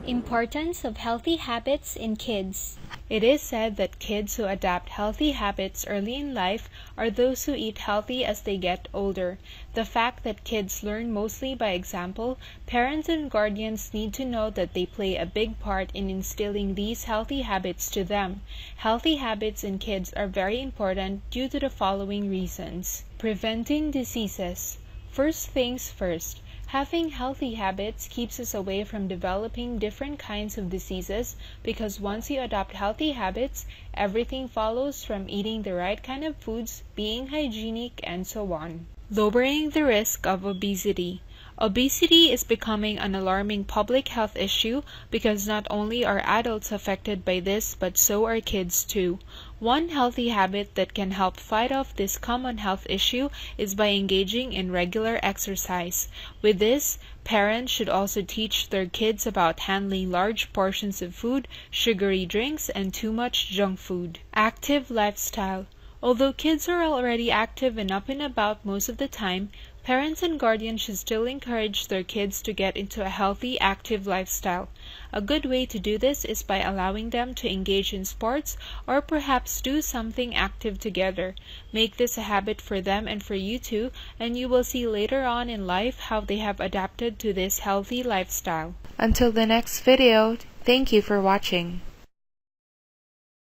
Importance of healthy habits in kids. It is said that kids who adopt healthy habits early in life are those who eat healthy as they get older. The fact that kids learn mostly by example, parents and guardians need to know that they play a big part in instilling these healthy habits to them. Healthy habits in kids are very important due to the following reasons. Preventing diseases. First things first. Having healthy habits keeps us away from developing different kinds of diseases because once you adopt healthy habits, everything follows from eating the right kind of foods, being hygienic, and so on. Lowering the risk of obesity. Obesity is becoming an alarming public health issue because not only are adults affected by this, but so are kids too. One healthy habit that can help fight off this common health issue is by engaging in regular exercise. With this, parents should also teach their kids about handling large portions of food, sugary drinks, and too much junk food. Active lifestyle. Although kids are already active and up and about most of the time, parents and guardians should still encourage their kids to get into a healthy, active lifestyle. A good way to do this is by allowing them to engage in sports or perhaps do something active together. Make this a habit for them and for you too, and you will see later on in life how they have adapted to this healthy lifestyle. Until the next video, thank you for watching.